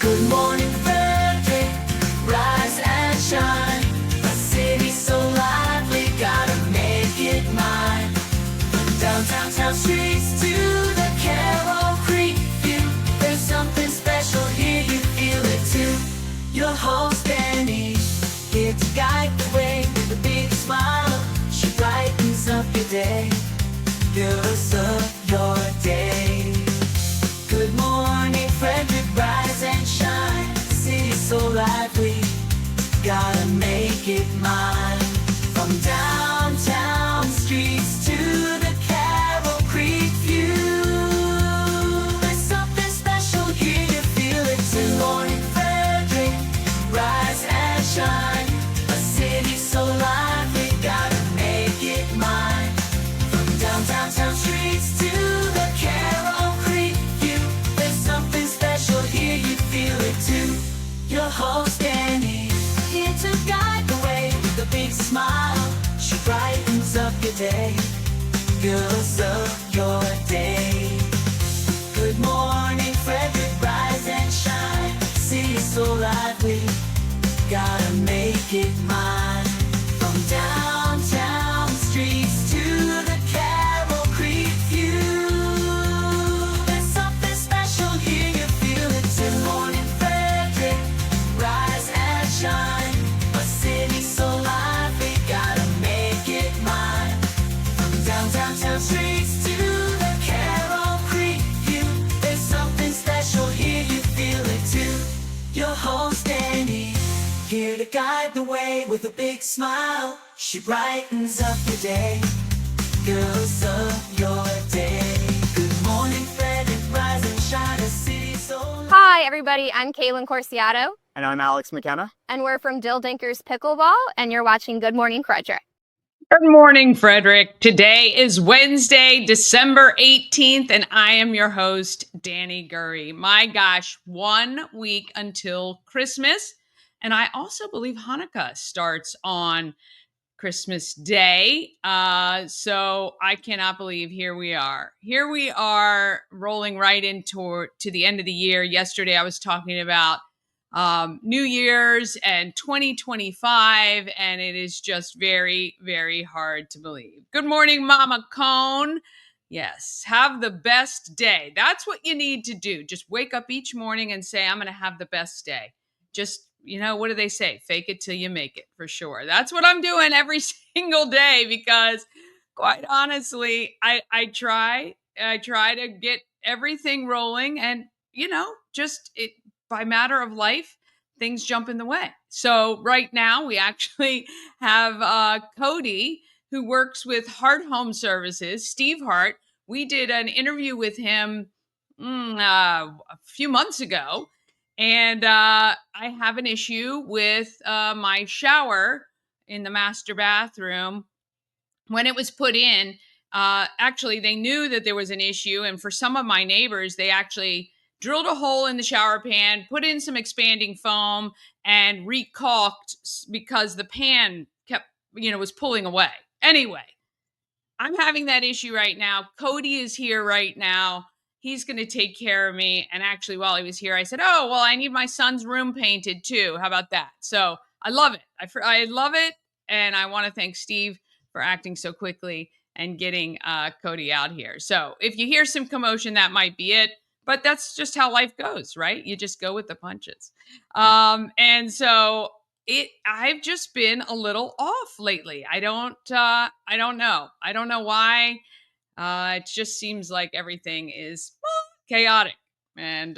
Good morning, Frederick, rise and shine. A city so lively, gotta make it mine. From downtown town streets to the Carroll Creek view, there's something special here, you feel it too. Your host Danny, here to guide the way with a big smile. She brightens up your day, girls of your day. Good morning, Frederick, rise and shine. City's so lively, gotta make it mine. From downtown streets to the Carroll Creek view, there's something special here, you feel it too. Good morning, Frederick, rise and shine. A city so lively, gotta make it mine. From downtown streets to the Carroll Creek view, there's something special here, you feel it too. Your host Danny, here to guide the way with a big smile. She brightens up your day, girls of your day. Good morning, Frederick, rise and shine. City's so lively, gotta make it mine. From downtown streets to the Carroll Creek view, there's something special here, you feel it too. Good morning, Frederick, rise and shine. A city so lively, gotta make it mine. From downtown streets to the Carroll Creek view, there's something special here, you feel it too. Your host Danny, here to guide the way with a big smile. She brightens up your day, girls of your day. Good morning, Frederick, rise and shine. A city so lively. Hi, everybody. I'm Kaylin Corsiato, And I'm Alex McKenna. and we're from Dill Dinkers Pickleball, and you're watching Good Morning Frederick. Good morning, Frederick. Today is Wednesday, December 18th, and I am your host, Danny Gurry. My gosh, 1 week until Christmas. And I also believe Hanukkah starts on Christmas Day. So I cannot believe here we are. Here we are rolling right into the end of the year. Yesterday I was talking about New Year's and 2025, and it is just very, very hard to believe. Good morning, Mama Cone. Yes, have the best day. That's what you need to do. Just wake up each morning and say, I'm going to have the best day. Just, what do they say? Fake it till you make it, for sure. That's what I'm doing every single day because, quite honestly, I try to get everything rolling, and just it by matter of life, things jump in the way. So right now we actually have Cody, who works with Hart Home Services, Steve Hart. We did an interview with him a few months ago, and I have an issue with my shower in the master bathroom. When it was put in, actually, they knew that there was an issue. And for some of my neighbors, they actually drilled a hole in the shower pan, put in some expanding foam, and recaulked because the pan kept, was pulling away. Anyway, I'm having that issue right now. Cody is here right now. He's going to take care of me. And actually, while he was here, I said, oh, well, I need my son's room painted too. How about that? So I love it. I love it. And I want to thank Steve for acting so quickly and getting Cody out here. So if you hear some commotion, that might be it. But that's just how life goes, right? You just go with the punches. And so I've just been a little off lately. I don't know. I don't know why. It just seems like everything is chaotic, and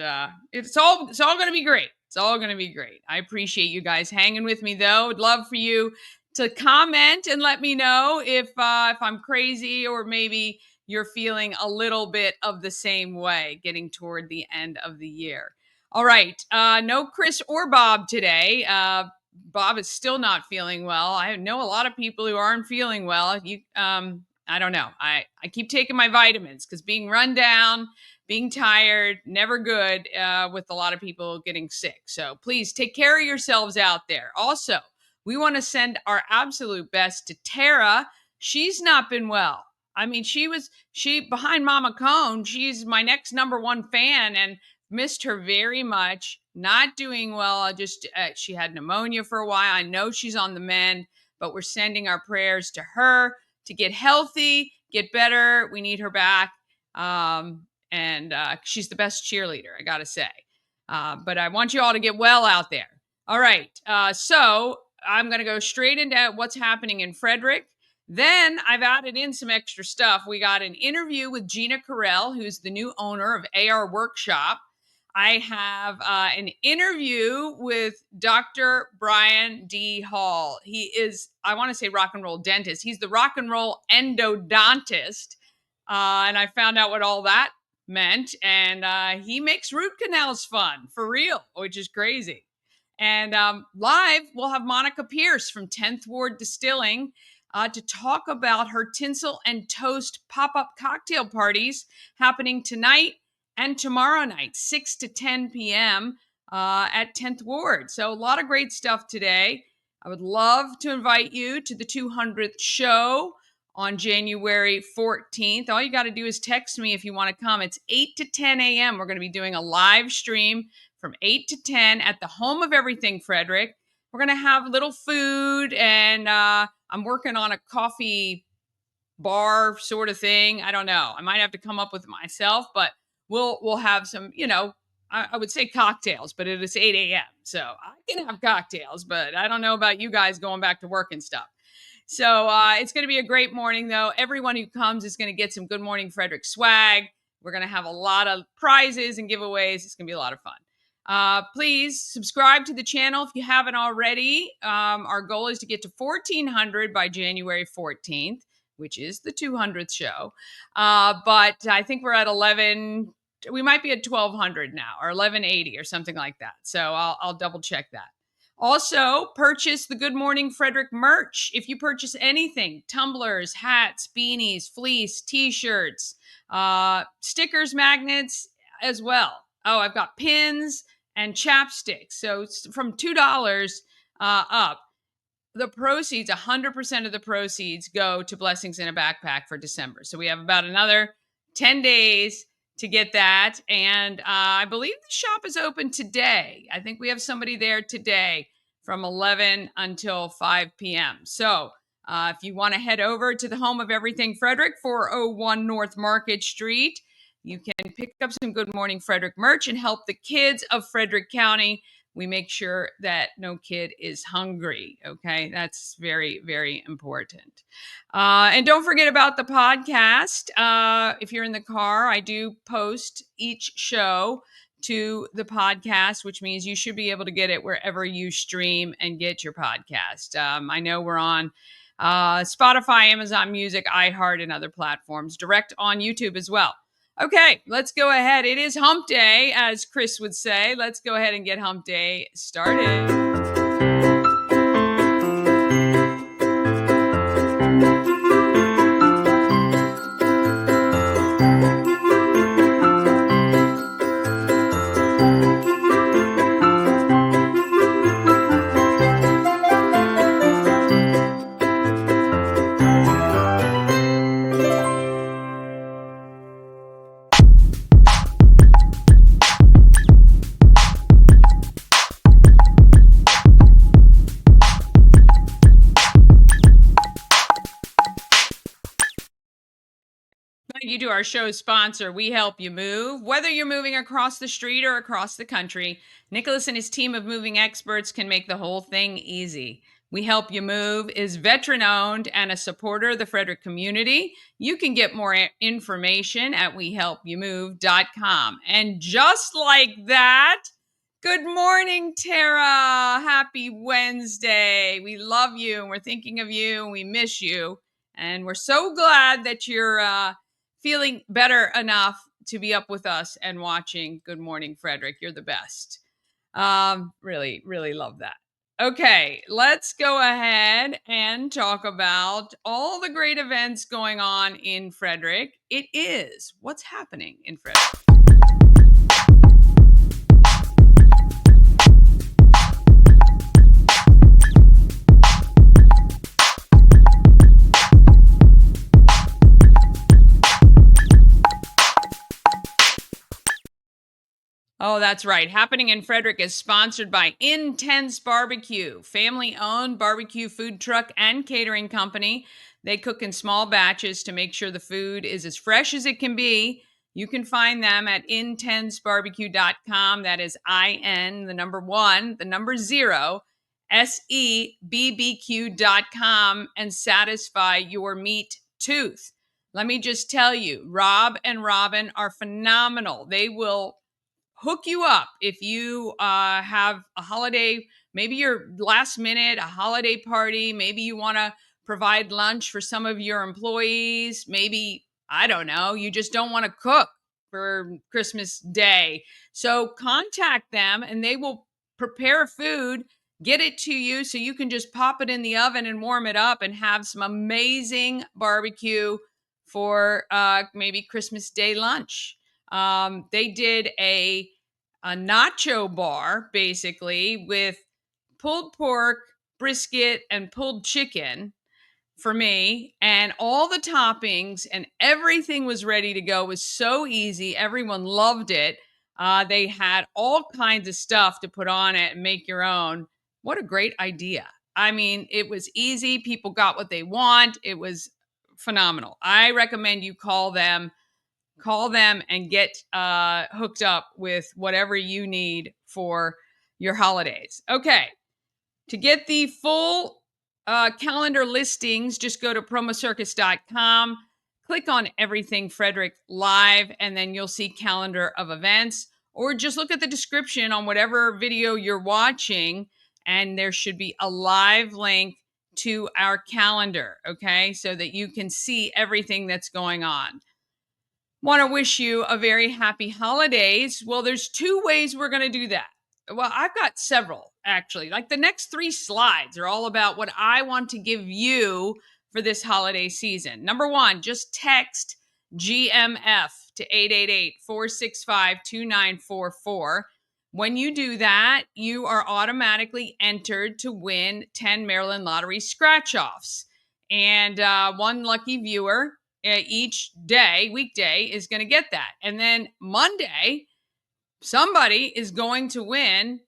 it's all going to be great. It's all going to be great. I appreciate you guys hanging with me, though. Would love for you to comment and let me know if I'm crazy, or maybe you're feeling a little bit of the same way getting toward the end of the year. All right. No Chris or Bob today. Bob is still not feeling well. I know a lot of people who aren't feeling well. I don't know. I keep taking my vitamins because being run down, being tired, never good with a lot of people getting sick. So please take care of yourselves out there. Also, we want to send our absolute best to Tara. She's not been well. I mean, she behind Mama Cone. She's my next number one fan. And Missed her very much. Not doing well. She had pneumonia for a while. I know she's on the mend, but we're sending our prayers to her to get healthy, get better. We need her back. And she's the best cheerleader, I got to say. But I want you all to get well out there. All right. So I'm going to go straight into what's happening in Frederick. Then I've added in some extra stuff. We got an interview with Gina Korrell, who's the new owner of AR Workshop. I have an interview with Dr. Brian D. Hall. He is, I want to say rock and roll dentist. He's the rock and roll endodontist. And I found out what all that meant. And he makes root canals fun for real, which is crazy. And live, we'll have Monica Pearce from 10th Ward Distilling to talk about her Tinsel and Toast pop-up cocktail parties happening tonight and tomorrow night, 6 to 10 p.m. At 10th Ward. So a lot of great stuff today. I would love to invite you to the 200th show on January 14th. All you got to do is text me if you want to come. It's 8 to 10 a.m. We're going to be doing a live stream from 8 to 10 at the Home of Everything Frederick. We're going to have a little food, and I'm working on a coffee bar sort of thing. I don't know. I might have to come up with it myself, but we'll have some, I would say cocktails, but it is 8 a.m. So I can have cocktails, but I don't know about you guys going back to work and stuff. So it's going to be a great morning, though. Everyone who comes is going to get some Good Morning Frederick swag. We're going to have a lot of prizes and giveaways. It's going to be a lot of fun. Please subscribe to the channel if you haven't already. Our goal is to get to 1,400 by January 14th, which is the 200th show. But I think we're at 11. We might be at 1,200 now, or 1,180 or something like that. So I'll double check that. Also, purchase the Good Morning Frederick merch. If you purchase anything, tumblers, hats, beanies, fleece, t-shirts, stickers, magnets as well. Oh, I've got pins and chapsticks. So from $2 up. The proceeds, 100% of the proceeds go to Blessings in a Backpack for December. So we have about another 10 days to get that. And I believe the shop is open today. I think we have somebody there today from 11 until 5 p.m. So if you want to head over to the Home of Everything Frederick, 401 North Market Street, you can pick up some Good Morning Frederick merch and help the kids of Frederick County. We make sure that no kid is hungry. Okay. That's very, very important. And don't forget about the podcast. If you're in the car, I do post each show to the podcast, which means you should be able to get it wherever you stream and get your podcast. I know we're on Spotify, Amazon Music, iHeart, and other platforms, direct on YouTube as well. Okay, let's go ahead. It is hump day, as Chris would say. Let's go ahead and get hump day started. You do our show's sponsor. We help you move. Whether you're moving across the street or across the country, Nicholas and his team of moving experts can make the whole thing easy. We Help You Move is veteran-owned and a supporter of the Frederick community. You can get more information at wehelpyoumove.com. And just like that, good morning, Tara. Happy Wednesday. We love you, and we're thinking of you, and we miss you. And we're so glad that you're feeling better enough to be up with us and watching Good Morning Frederick. You're the best. Really, really love that. Okay, let's go ahead and talk about all the great events going on in Frederick. It is what's happening in Frederick. That's right. Happening in Frederick is sponsored by Intense Barbecue, family-owned barbecue food truck and catering company. They cook in small batches to make sure the food is as fresh as it can be. You can find them at intensebarbecue.com. That is IN, the number 1, the number 0, SEBBQ.com, and satisfy your meat tooth. Let me just tell you, Rob and Robin are phenomenal. They will hook you up if you have a holiday, maybe your last minute, a holiday party. Maybe you want to provide lunch for some of your employees. Maybe, I don't know, you just don't want to cook for Christmas Day. So contact them and they will prepare food, get it to you so you can just pop it in the oven and warm it up and have some amazing barbecue for maybe Christmas Day lunch. They did a nacho bar basically with pulled pork, brisket, and pulled chicken for me, and all the toppings and everything was ready to go. It was so easy. Everyone loved it. They had all kinds of stuff to put on it and make your own. What a great idea. I mean, it was easy. People got what they want. It was phenomenal. I recommend you call them and get hooked up with whatever you need for your holidays. Okay. To get the full calendar listings, just go to promocircus.com, click on Everything Frederick Live, and then you'll see calendar of events, or just look at the description on whatever video you're watching, and there should be a live link to our calendar, okay, so that you can see everything that's going on. Want to wish you a very happy holidays. Well, there's 2 ways we're going to do that. Well, I've got several actually. Like the next 3 slides are all about what I want to give you for this holiday season. Number 1, just text GMF to 888-465-2944. When you do that, you are automatically entered to win 10 Maryland Lottery scratch-offs. And one lucky viewer each day, weekday, is going to get that. And then Monday, somebody is going to win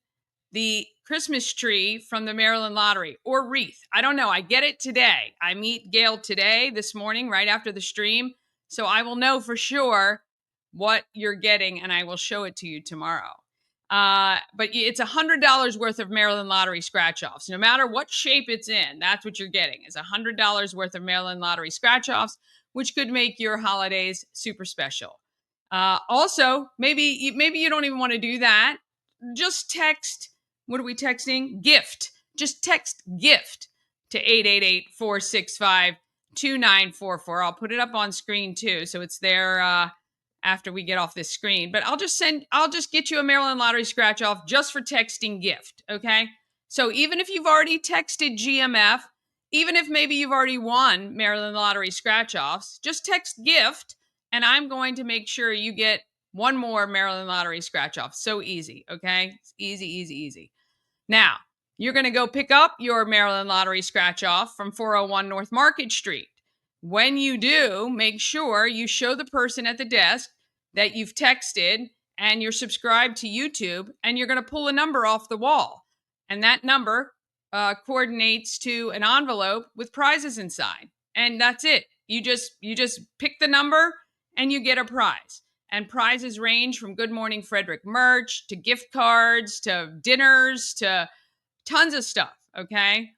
the Christmas tree from the Maryland Lottery or wreath. I don't know. I get it today. I meet Gail today, this morning, right after the stream. So I will know for sure what you're getting and I will show it to you tomorrow. But it's $100 worth of Maryland Lottery scratch-offs. No matter what shape it's in, that's what you're getting. It's $100 worth of Maryland Lottery scratch-offs, which could make your holidays super special. Also, maybe you don't even want to do that. Just text, what are we texting? Gift. Just text gift to 888-465-2944. I'll put it up on screen too, so it's there after we get off this screen. But I'll just get you a Maryland Lottery scratch off just for texting gift, okay? So even if you've already texted GMF, even if maybe you've already won Maryland Lottery scratch-offs, just text gift, and I'm going to make sure you get one more Maryland Lottery scratch-off. So easy, okay? It's easy, easy, easy. Now, you're going to go pick up your Maryland Lottery scratch-off from 401 North Market Street. When you do, make sure you show the person at the desk that you've texted and you're subscribed to YouTube, and you're going to pull a number off the wall. And that number coordinates to an envelope with prizes inside. And that's it. You just pick the number and you get a prize. And prizes range from Good Morning Frederick merch to gift cards to dinners to tons of stuff, okay?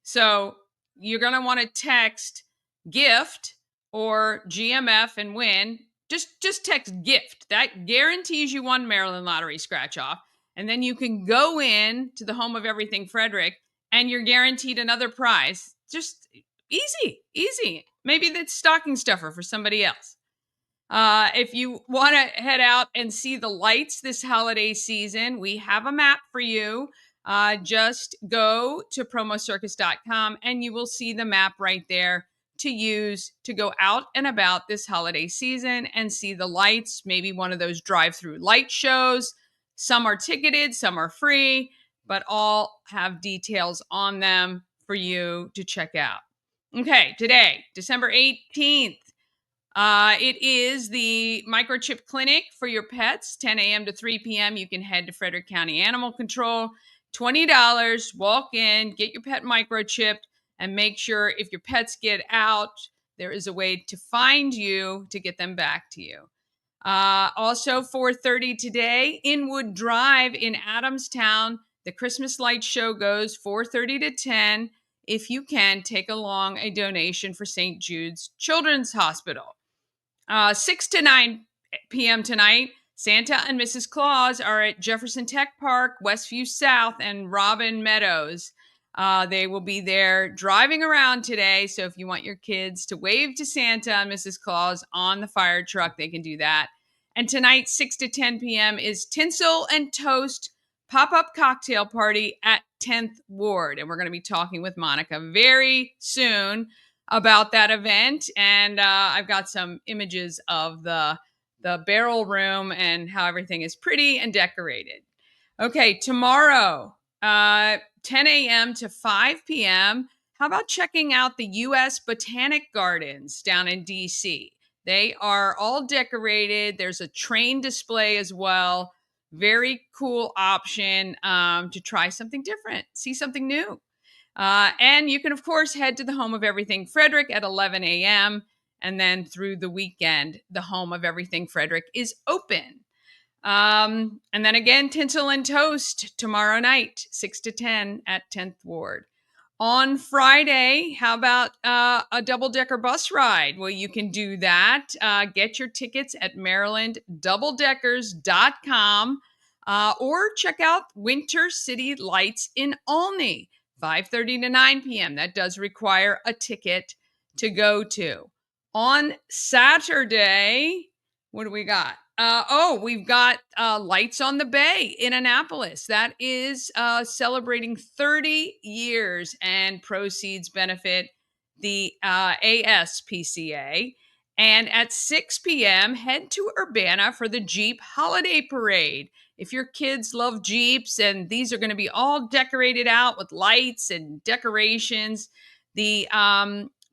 So you're going to want to text gift or GMF and win. Just text gift. That guarantees you one Maryland Lottery scratch off. And then you can go in to the Home of Everything Frederick and you're guaranteed another prize. Just easy. Maybe that's stocking stuffer for somebody else. If you want to head out and see the lights this holiday season, we have a map for you. Just go to promocircus.com and you will see the map right there to use to go out and about this holiday season and see the lights, maybe one of those drive-through light shows. Some are ticketed, some are free, but all have details on them for you to check out. Okay, today, December 18th, It is the microchip clinic for your pets, 10 a.m. to 3 p.m. You can head to Frederick County Animal Control, $20, walk in, get your pet microchipped, and make sure if your pets get out, there is a way to find you to get them back to you. Also, 4:30 today, Inwood Drive in Adamstown. The Christmas light show goes 4:30 to 10. If you can, take along a donation for St. Jude's Children's Hospital. 6 to 9 p.m. tonight, Santa and Mrs. Claus are at Jefferson Tech Park, Westview South, and Robin Meadows. They will be there driving around today. So if you want your kids to wave to Santa and Mrs. Claus on the fire truck, they can do that. And tonight, 6 to 10 p.m. is Tinsel and Toast pop-up cocktail party at 10th Ward. And we're going to be talking with Monica very soon about that event. And I've got some images of the barrel room and how everything is pretty and decorated. Okay, tomorrow, 10 a.m. to 5 p.m. How about checking out the U.S. Botanic Gardens down in D.C.? They are all decorated. There's a train display as well. Very cool option to try something different, see something new. And you can, of course, head to the Home of Everything Frederick at 11 a.m. And then through the weekend, the Home of Everything Frederick is open. And then again, Tinsel and Toast tomorrow night, 6 to 10 at 10th Ward. On Friday, how about a double-decker bus ride? Well, you can do that. Get your tickets at marylanddoubledeckers.com or check out Winter City Lights in Olney, 5:30 to 9 p.m. That does require a ticket to go to. On Saturday, what do we got? We've got Lights on the Bay in Annapolis. That is celebrating 30 years, and proceeds benefit the ASPCA. And at 6 p.m., head to Urbana for the Jeep Holiday Parade. If your kids love Jeeps, and these are going to be all decorated out with lights and decorations, the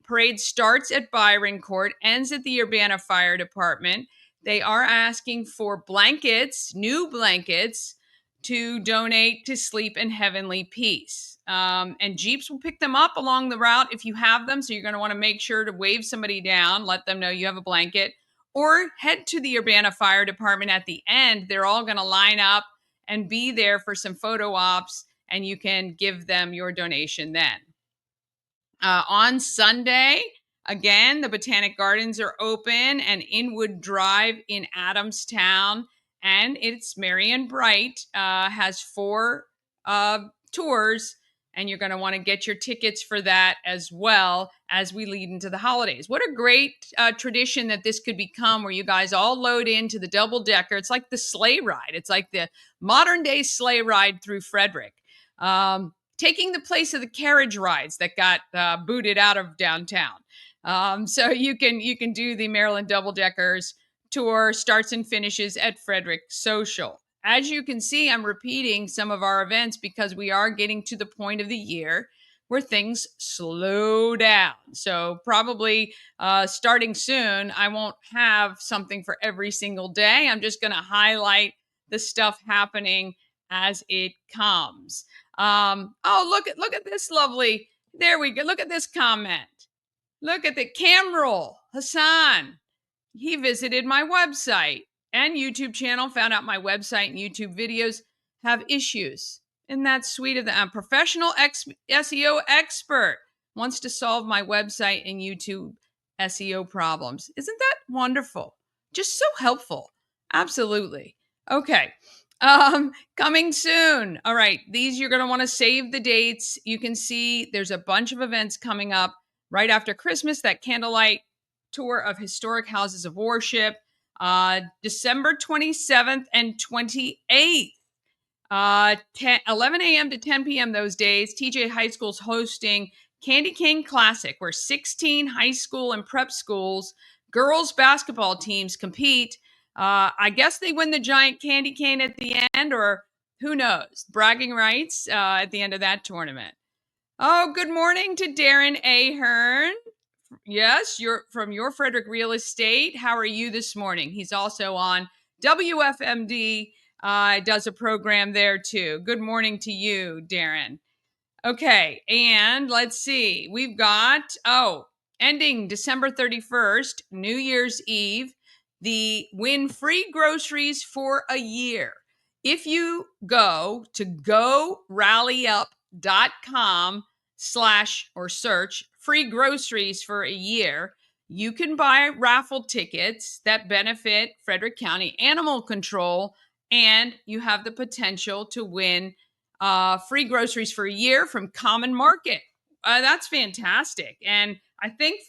parade starts at Byron Court, ends at the Urbana Fire Department. They are asking for blankets, new blankets, to donate to Sleep in Heavenly Peace. And Jeeps will pick them up along the route if you have them. So you're going to want to make sure to wave somebody down, let them know you have a blanket, or head to the Urbana Fire Department at the end. They're all going to line up and be there for some photo ops, and you can give them your donation then. On Sunday, again, the Botanic Gardens are open, and Inwood Drive in Adamstown, and it's Merry and Bright, has 4 tours, and you're going to want to get your tickets for that as well as we lead into the holidays. What a great tradition that this could become, where you guys all load into the double decker. It's like the sleigh ride. It's like the modern day sleigh ride through Frederick. Taking the place of the carriage rides that got booted out of downtown. So you can do the Maryland Double Deckers tour, starts and finishes at Frederick Social. As you can see, I'm repeating some of our events because we are getting to the point of the year where things slow down. So probably starting soon, I won't have something for every single day. I'm just going to highlight the stuff happening as it comes. Look at this lovely. There we go. Look at this comment. Look at the Camroll Hassan. He visited my website and YouTube channel, found out my website and YouTube videos have issues. Isn't that sweet of the professional SEO expert wants to solve my website and YouTube SEO problems. Isn't that wonderful? Just so helpful. Absolutely. Okay. Coming soon. All right. These, you're going to want to save the dates. You can see there's a bunch of events coming up right after Christmas. That candlelight tour of historic houses of worship, December 27th and 28th. 11 a.m. to 10 p.m. those days. TJ High School's hosting Candy Cane Classic, where 16 high school and prep schools, girls basketball teams compete. I guess they win the giant candy cane at the end, or who knows, bragging rights at the end of that tournament. Oh, good morning to Darren Ahern Yes, you're from Your Frederick Real Estate. How are you this morning? He's also on WFMD. Does a program there too. Good morning to you, Darren. Okay, and let's see. We've got, ending December 31st, New Year's Eve, the win free groceries for a year. If you go to gorallyup.com / or search free groceries for a year, you can buy raffle tickets that benefit Frederick County Animal Control, and you have the potential to win free groceries for a year from Common Market. That's fantastic. And I think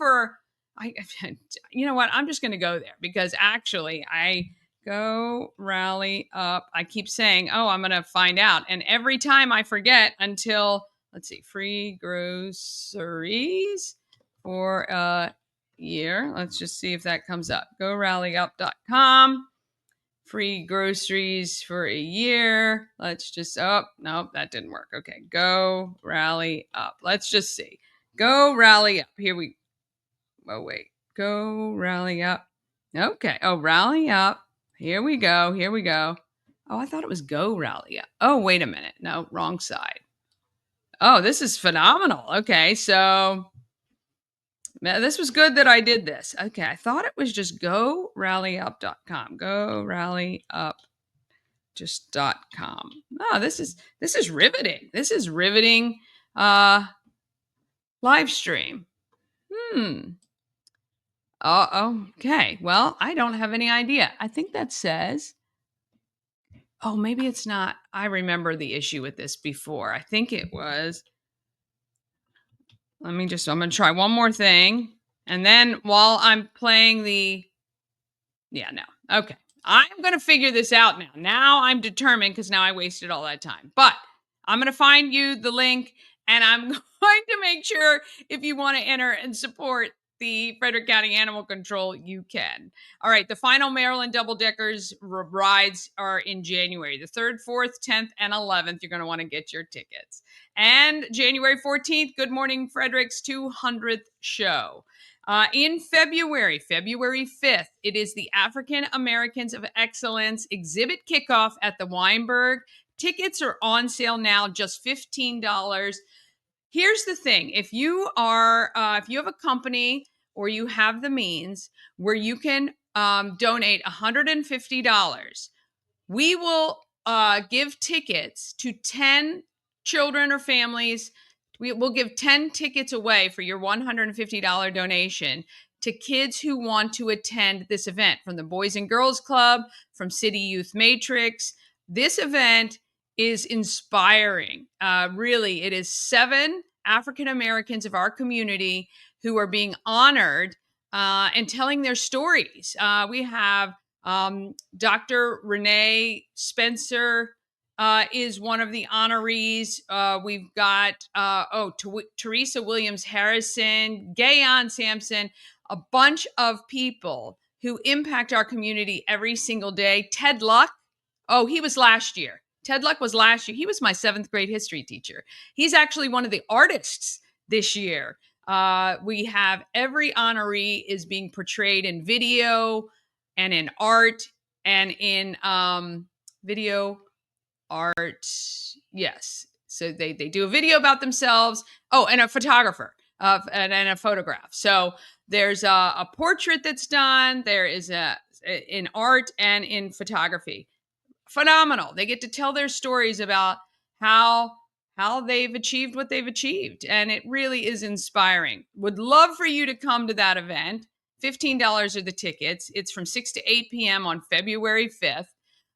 you know what? I'm just going to go there because actually I go rally up. I keep saying, I'm going to find out. And every time I forget until, let's see, free groceries for a year. Let's just see if that comes up. GoRallyUp.com. Free groceries for a year. Let's just, nope, that didn't work. Okay, go rally up. Let's just see. Go rally up. Wait. Go rally up. Okay. Oh, rally up. Here we go. Oh, I thought it was go rally up. Oh, wait a minute. No, wrong side. Oh, this is phenomenal. Okay, so this was good that I did this. Okay, I thought it was just gorallyup.com. Gorallyup.com. Oh, this is riveting. This is riveting live stream. Okay. Well, I don't have any idea. I think that says, maybe it's not. I remember the issue with this before. I think it was, I'm going to try one more thing. And then while I'm playing no. Okay. I'm going to figure this out now. Now I'm determined because now I wasted all that time. But I'm going to find you the link and I'm going to make sure if you want to enter and support the Frederick County Animal Control, you can. All right. The final Maryland double deckers rides are in January, the 3rd, 4th, 10th, and 11th. You're going to want to get your tickets. And January 14th, Good Morning Frederick's 200th show. In February 5th, it is the African Americans of Excellence exhibit kickoff at the Weinberg. Tickets are on sale now, just $15. Here's the thing. If you have a company or you have the means where you can donate $150, we will give tickets to 10 children or families. We'll give 10 tickets away for your $150 donation to kids who want to attend this event from the Boys and Girls Club, from City Youth Matrix. This event is inspiring. Really, it is 7 African Americans of our community who are being honored and telling their stories. We have Dr. Renee Spencer is one of the honorees. We've got Teresa Williams Harrison, Gayon Sampson, a bunch of people who impact our community every single day. Ted Luck. Oh, he was last year. Ted Luck was last year. He was my 7th grade history teacher. He's actually one of the artists this year. We have every honoree is being portrayed in video and in art and in video art. Yes. So they do a video about themselves. Oh, and a photographer and a photograph. So there's a portrait that's done. There is in art and in photography. Phenomenal. They get to tell their stories about how they've achieved what they've achieved. And it really is inspiring. Would love for you to come to that event. $15 are the tickets. It's from 6 to 8 p.m. on February 5th.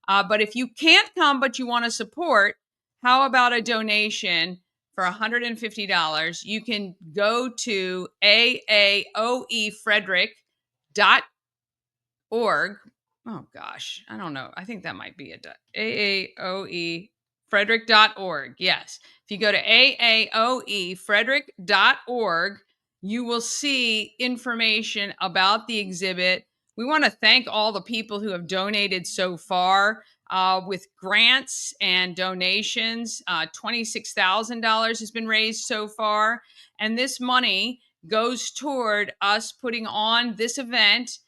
But if you can't come, but you want to support, how about a donation for $150? You can go to aaoefrederick.org. Oh gosh, I don't know. I think that might be aaoefrederick.org. Yes. If you go to aaoefrederick.org, you will see information about the exhibit. We want to thank all the people who have donated so far with grants and donations. $26,000 has been raised so far. And this money goes toward us putting on this event,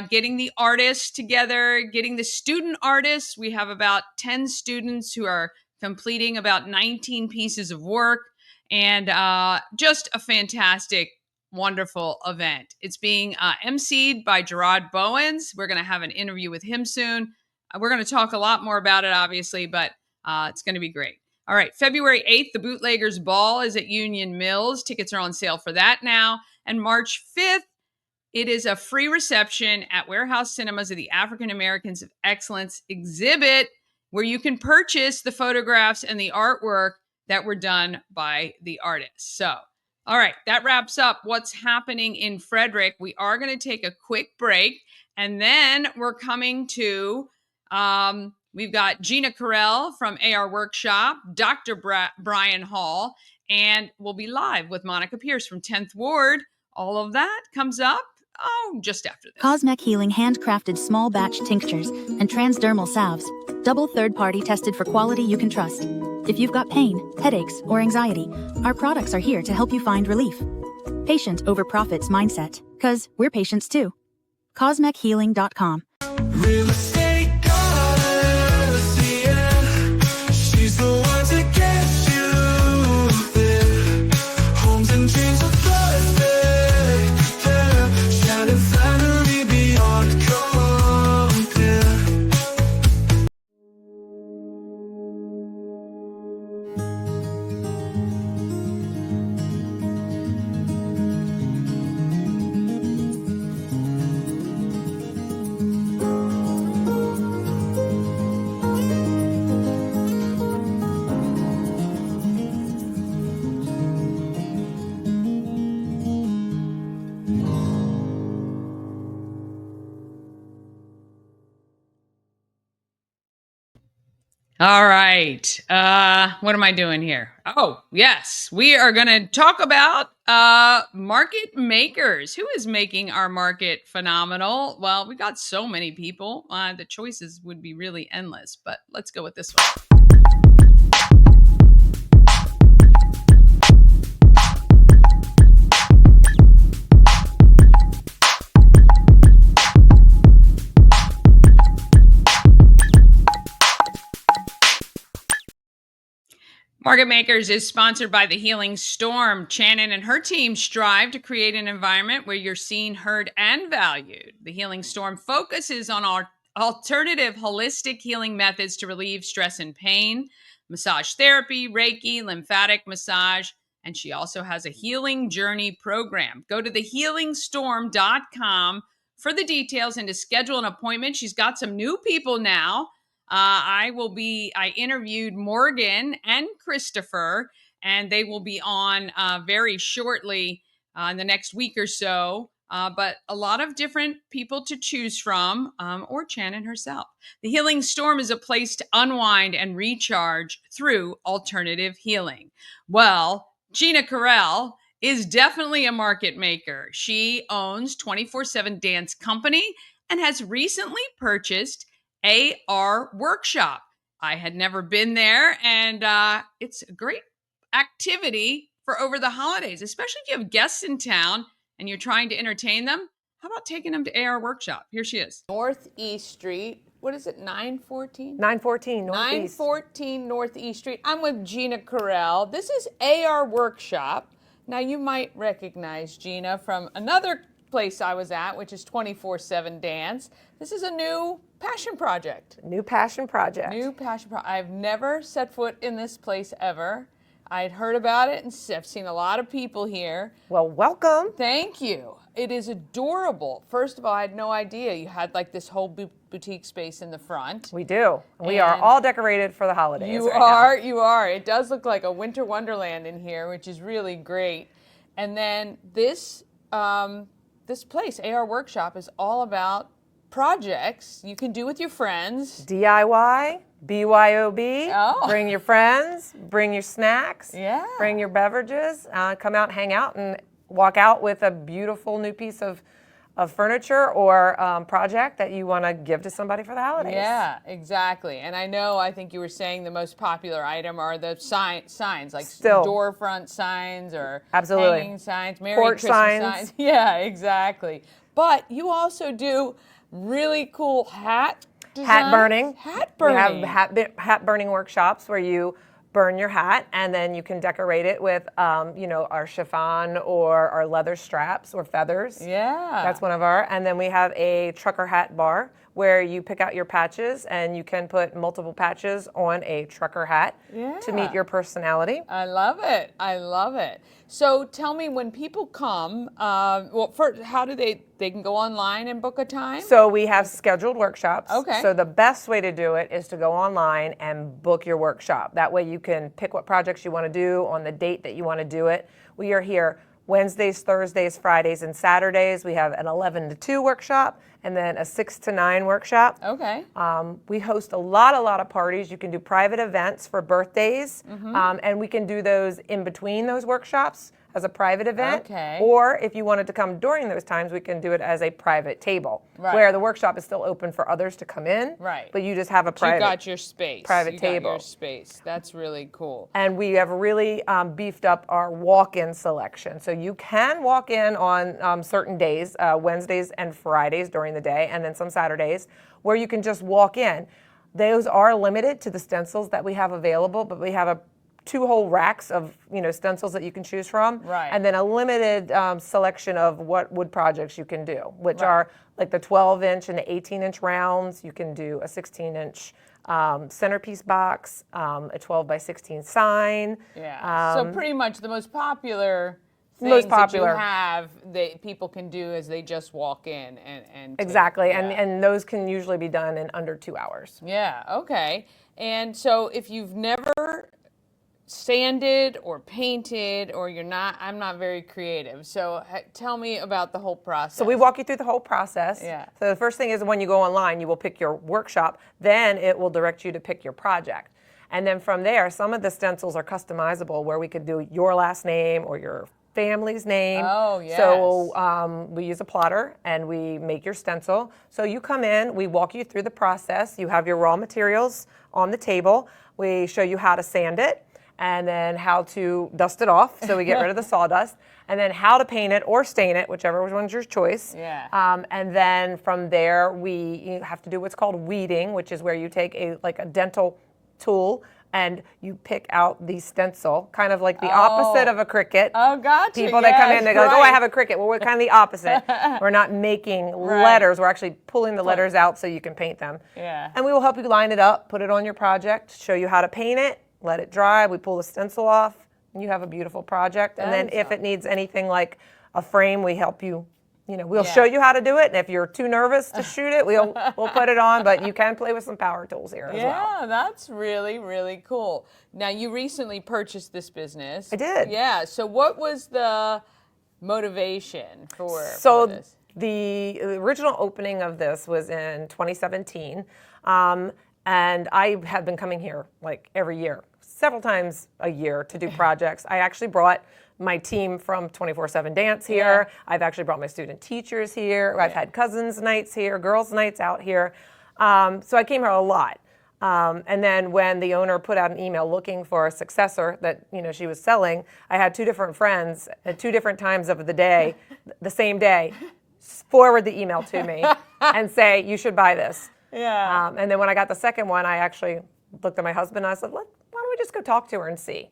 getting the artists together, getting the student artists. We have about 10 students who are completing about 19 pieces of work, and just a fantastic, wonderful event. It's being emceed by Gerard Bowens. We're going to have an interview with him soon. We're going to talk a lot more about it, obviously, but it's going to be great. All right, February 8th, the Bootleggers Ball is at Union Mills. Tickets are on sale for that now. And March 5th, it is a free reception at Warehouse Cinemas of the African Americans of Excellence exhibit, where you can purchase the photographs and the artwork that were done by the artists. So, all right, that wraps up what's happening in Frederick. We are going to take a quick break, and then we're coming to, we've got Gina Korrell from AR Workshop, Dr. Brian Hall, and we'll be live with Monica Pearce from 10th Ward. All of that comes up just after this. Cosmec Healing handcrafted small batch tinctures and transdermal salves. Double third-party tested for quality you can trust. If you've got pain, headaches, or anxiety, our products are here to help you find relief. Patient over profits mindset, 'cause we're patients too. CosmecHealing.com. Real estate goddess, yeah. She's the one to get you there. Homes and dreams are perfect, yeah. Shining finally beyond compare. All right. What am I doing here? Oh, yes. We are going to talk about market makers. Who is making our market phenomenal? Well, we got so many people. The choices would be really endless, but let's go with this one. Market Makers is sponsored by the Healing Storm. Shannon and her team strive to create an environment where you're seen, heard, and valued. The Healing Storm focuses on our alternative holistic healing methods to relieve stress and pain, massage therapy, Reiki, lymphatic massage, and she also has a healing journey program. Go to thehealingstorm.com for the details and to schedule an appointment. She's got some new people now. I interviewed Morgan and Christopher, and they will be on very shortly in the next week or so. But a lot of different people to choose from, or Shannon herself. The Healing Storm is a place to unwind and recharge through alternative healing. Well, Gina Korrell is definitely a market maker. She owns 24/7 Dance Company and has recently purchased AR Workshop. I had never been there, and it's a great activity for over the holidays, especially if you have guests in town and you're trying to entertain them. How about taking them to AR Workshop? Here she is. Northeast Street. What is it, 914? 914 Northeast. 914 Northeast Street. I'm with Gina Korrell. This is AR Workshop. Now, you might recognize Gina from another place I was at, which is 24/7 Dance. This is a new passion project. New passion project. I've never set foot in this place ever. I'd heard about it and I've seen a lot of people here. Well, welcome. Thank you. It is adorable. First of all, I had no idea you had like this whole boutique space in the front. We do. We are all decorated for the holidays. You are. It does look like a winter wonderland in here, which is really great. And then this place, AR Workshop, is all about projects you can do with your friends. DIY, BYOB. Oh. Bring your friends, bring your snacks, Yeah. bring your beverages, come out, hang out, and walk out with a beautiful new piece of of furniture or project that you want to give to somebody for the holidays. Yeah, exactly. And I think you were saying the most popular item are the signs, like Still. storefront signs or Absolutely. hanging signs, Merry Porch Christmas signs. Yeah, exactly. But you also do really cool hat designs. Hat burning. Hat burning. We have hat burning workshops where you burn your hat and then you can decorate it with, our chiffon or our leather straps or feathers. Yeah. That's one of our. And then we have a trucker hat bar where you pick out your patches and you can put multiple patches on a trucker hat to meet your personality. I love it. I love it. So tell me, when people come, first, how do they can go online and book a time? So we have scheduled workshops. Okay. So the best way to do it is to go online and book your workshop. That way you can pick what projects you want to do on the date that you want to do it. We are here Wednesdays, Thursdays, Fridays, and Saturdays. We have an 11 to 2 workshop and then a 6 to 9 workshop. Okay. We host a lot of parties. You can do private events for birthdays, and we can do those in between those workshops as a private event. Okay. Or if you wanted to come during those times, we can do it as a private table, Right. where the workshop is still open for others to come in. Right. But you just have a You private. got your space. private you table. Got your space. That's really cool. And we have really beefed up our walk-in selection. So you can walk in on certain days, Wednesdays and Fridays during the day, and then some Saturdays, where you can just walk in. Those are limited to the stencils that we have available, but we have 2 whole racks of stencils that you can choose from, Right. and then a limited selection of what wood projects you can do, which are like the 12-inch and the 18-inch rounds. You can do a 16-inch centerpiece box, a 12 by 16 sign. Yeah. So pretty much the most popular things Most popular. that you have that people can do is they just walk in and Exactly, yeah. and those can usually be done in under 2 hours. Yeah, okay. And so if you've never sanded or painted or I'm not very creative. So tell me about the whole process. So we walk you through the whole process. Yeah. So the first thing is when you go online, you will pick your workshop, then it will direct you to pick your project. And then from there, some of the stencils are customizable where we could do your last name or your family's name. Oh, yes. So we use a plotter and we make your stencil. So you come in, we walk you through the process. You have your raw materials on the table. We show you how to sand it and then how to dust it off so we get rid of the sawdust, and then how to paint it or stain it, whichever one's your choice. Yeah. And then from there, you have to do what's called weeding, which is where you take a dental tool and you pick out the stencil, kind of like the opposite of a cricket. Oh, gotcha. People that come in, they go, like, oh, I right. have a cricket. Well, we're kind of the opposite. We're not making letters. We're actually pulling the letters out so you can paint them. Yeah. And we will help you line it up, put it on your project, show you how to paint it, let it dry. We pull the stencil off, and you have a beautiful project. And then if it needs anything like a frame, we help you. We'll show you how to do it, and if you're too nervous to shoot it, we'll put it on, but you can play with some power tools here as well. Yeah, that's really, really cool. Now, you recently purchased this business. I did. Yeah, so what was the motivation for this? The original opening of this was in 2017, and I have been coming here like every year, several times a year to do projects. I actually brought my team from 24/7 Dance here. Yeah. I've actually brought my student teachers here. I've had cousins nights here, girls nights out here. So I came here a lot. And then when the owner put out an email looking for a successor that she was selling, I had 2 different friends at 2 different times of the day, the same day, forward the email to me and say, you should buy this. Yeah. And then when I got the second one, I actually looked at my husband and I said, why don't we just go talk to her and see?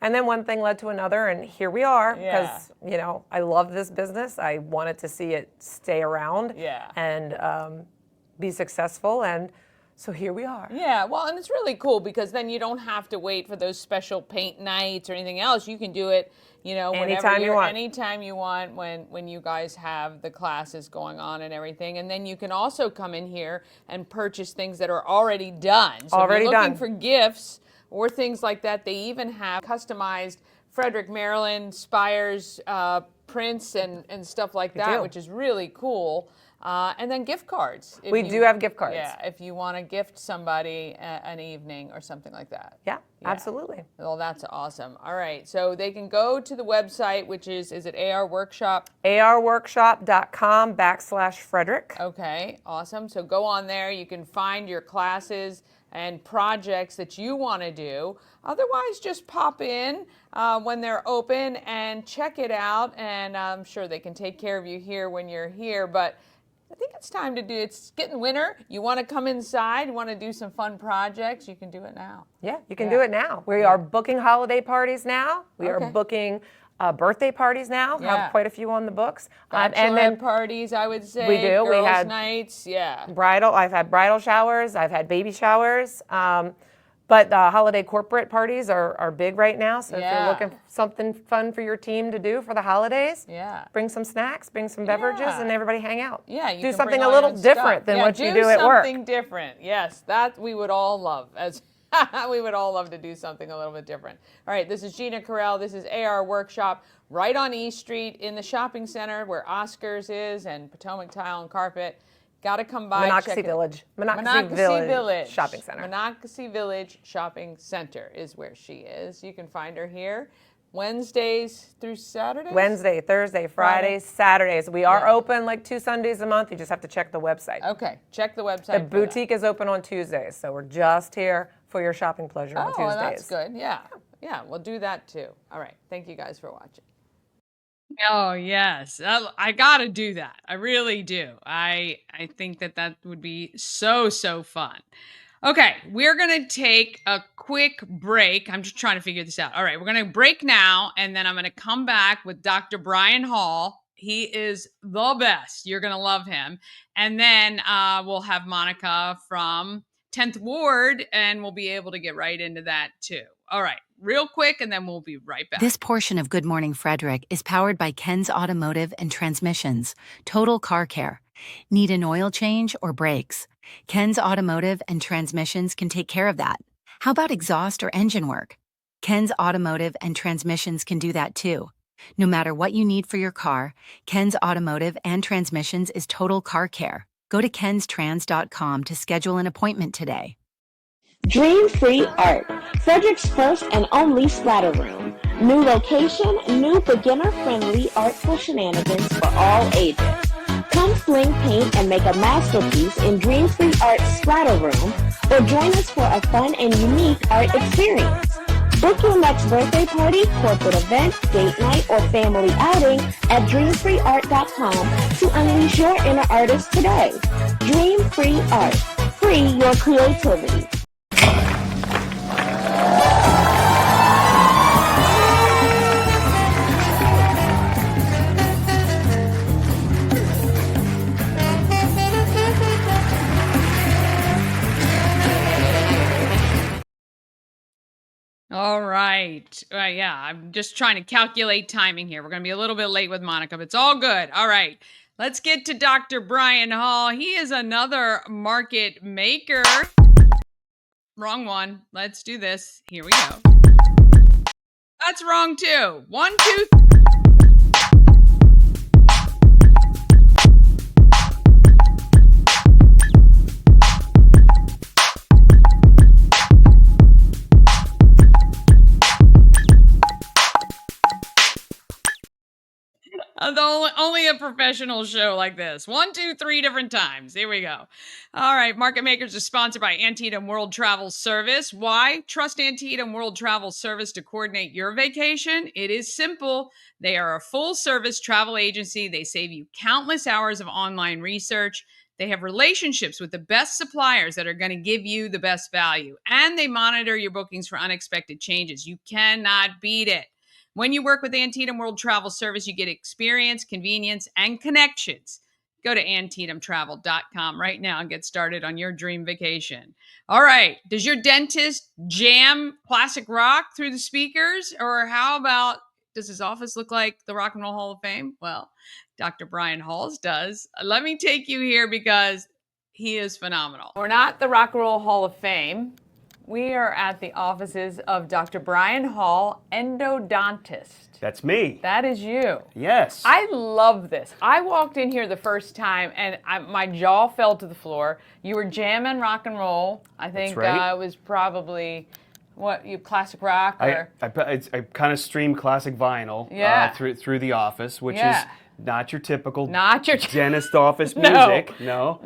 And then one thing led to another, and here we are, because, I love this business. I wanted to see it stay around and be successful, and so here we are. Yeah, well, and it's really cool because then you don't have to wait for those special paint nights or anything else. You can do it, Anytime you want. Anytime you want when you guys have the classes going on and everything. And then you can also come in here and purchase things that are already done. So Already if you're looking done. for gifts or things like that, they even have customized Frederick, Maryland, Spires, prints and stuff like that, do. which is really cool. And then gift cards. We do have gift cards. Yeah, if you want to gift somebody an evening or something like that. Yeah, absolutely. Well, that's awesome. All right, so they can go to the website, which is it AR Workshop? arworkshop.com/Frederick. Okay, awesome. So go on there. You can find your classes and projects that you want to do. Otherwise, just pop in when they're open and check it out. And I'm sure they can take care of you here when you're here. But I think it's time to do. It's getting winter. You want to come inside. You want to do some fun projects. You can do it now. Yeah, you can do it now. We are booking holiday parties now. We are booking birthday parties now. Have quite a few on the books. And then parties, I would say. We do. Girls' We had nights. Bridal. I've had bridal showers. I've had baby showers. But holiday corporate parties are big right now. So if you're looking for something fun for your team to do for the holidays, bring some snacks, bring some beverages, and everybody hang out. Yeah, you do can something bring a all little your own different stuff. than what you do at work. Something different. Yes, that we would all love. We would all love to do something a little bit different. All right, this is Gina Korrell. This is AR Workshop right on East Street in the shopping center where Oscars is and Potomac Tile and Carpet. Got to come by. Monocacy Village. Monocacy Village Shopping Center. Monocacy Village Shopping Center is where she is. You can find her here Wednesdays through Saturdays? Wednesday, Thursday, Fridays, Saturdays. We are open like 2 Sundays a month. You just have to check the website. Okay, check the website. The boutique is open on Tuesdays, so we're just here for your shopping pleasure on Tuesdays. Oh, that's good. Yeah, we'll do that too. All right, thank you guys for watching. Oh yes, I gotta do that. I really do. I think that would be so fun. Okay, we're gonna take a quick break. I'm just trying to figure this out. All right, we're gonna break now, and then I'm gonna come back with Dr. Brian Hall. He is the best. You're gonna love him. And then we'll have Monica from 10th Ward, and we'll be able to get right into that too. All right, real quick, and then we'll be right back. This portion of Good Morning Frederick is powered by Ken's Automotive and Transmissions, Total Car Care. Need an oil change or brakes? Ken's Automotive and Transmissions can take care of that. How about exhaust or engine work? Ken's Automotive and Transmissions can do that too. No matter what you need for your car, Ken's Automotive and Transmissions is Total Car Care. Go to kenstrans.com to schedule an appointment today. Dream Free Art, Frederick's first and only splatter room. New location, new beginner-friendly artful shenanigans for all ages. Come fling paint and make a masterpiece in Dream Free Art's splatter room, or join us for a fun and unique art experience. Book your next birthday party, corporate event, date night, or family outing at dreamfreeart.com to unleash your inner artist today. Dream Free Art. Free your creativity. All right. Yeah, I'm just trying to calculate timing here. We're going to be a little bit late with Monica, but it's all good. All right. Let's get to Dr. Brian Hall. He is another market maker. Wrong one. Let's do this. Here we go. That's wrong too. 1, 2, only a professional show like this. 1, 2, 3 different times. Here we go. All right. Market Makers is sponsored by Antietam World Travel Service. Why? Trust Antietam World Travel Service to coordinate your vacation. It is simple. They are a full-service travel agency. They save you countless hours of online research. They have relationships with the best suppliers that are going to give you the best value. And they monitor your bookings for unexpected changes. You cannot beat it. When you work with Antietam World Travel Service, you get experience, convenience, and connections. Go to AntietamTravel.com right now and get started on your dream vacation. All right. Does your dentist jam classic rock through the speakers? Or how about, does his office look like the Rock and Roll Hall of Fame? Well, Dr. Brian Hall's does. Let me take you here because he is phenomenal. We're not the Rock and Roll Hall of Fame. We are at the offices of Dr. Brian Hall, endodontist. That's me. That is you. Yes. I love this. I walked in here the first time and my jaw fell to the floor. You were jamming rock and roll. I think That's right. it was probably, classic rock? Or? I kind of stream classic vinyl through the office, which is not your typical dentist office music. No.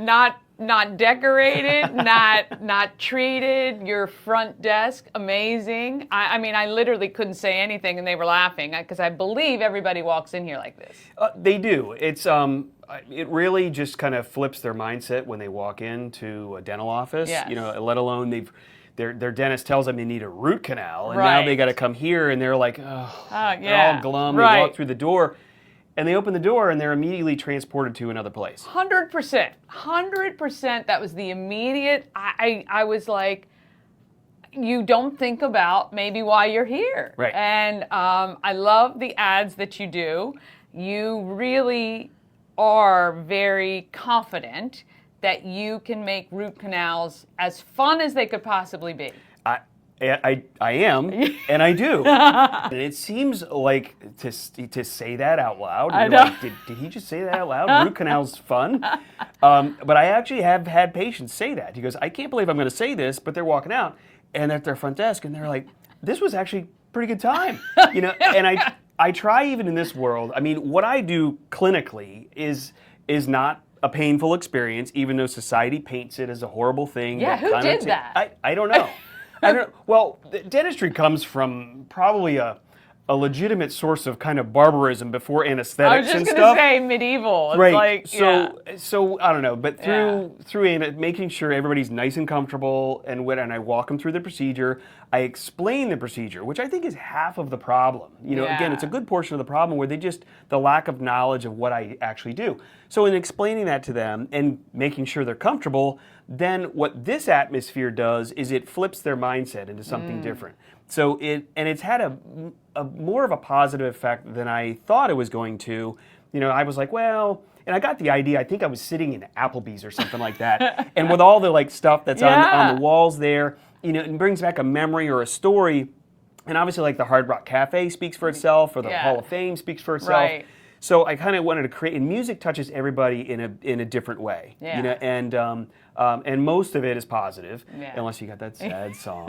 Not decorated, not treated. Your front desk, amazing. I mean, I literally couldn't say anything, and they were laughing because I believe everybody walks in here like this. They do. It really just kind of flips their mindset when they walk into a dental office. Yes. Let alone their dentist tells them they need a root canal, and now they got to come here, and they're like, they're all glum. They walk through the door. And they open the door and they're immediately transported to another place. 100%. 100%. That was the immediate. I was like, you don't think about maybe why you're here. Right. And I love the ads that you do. You really are very confident that you can make root canals as fun as they could possibly be. I am, and I do. And it seems like to say that out loud, you're like, did he just say that out loud? Root canal's fun? But I actually have had patients say that. He goes, I can't believe I'm going to say this, but they're walking out, and at their front desk, and they're like, this was actually a pretty good time. And I try even in this world, I mean, what I do clinically is not a painful experience, even though society paints it as a horrible thing. Yeah, who did that? I don't know. Well, dentistry comes from probably a legitimate source of kind of barbarism before anesthetics and stuff. I was just going to say medieval. It's right. So I don't know, but through making sure everybody's nice and comfortable, and I walk them through the procedure, I explain the procedure, which I think is half of the problem. Again, it's a good portion of the problem where the lack of knowledge of what I actually do. So in explaining that to them and making sure they're comfortable, then what this atmosphere does is it flips their mindset into something different. So it's had a more of a positive effect than I thought it was going to. I was like, well, and I got the idea. I think I was sitting in Applebee's or something like that, and with all the stuff that's on the walls there, it brings back a memory or a story. And obviously, the Hard Rock Cafe speaks for itself, or the Hall of Fame speaks for itself. Right. So I kind of wanted to create, and music touches everybody in a different way. Yeah. And most of it is positive, unless you got that sad song.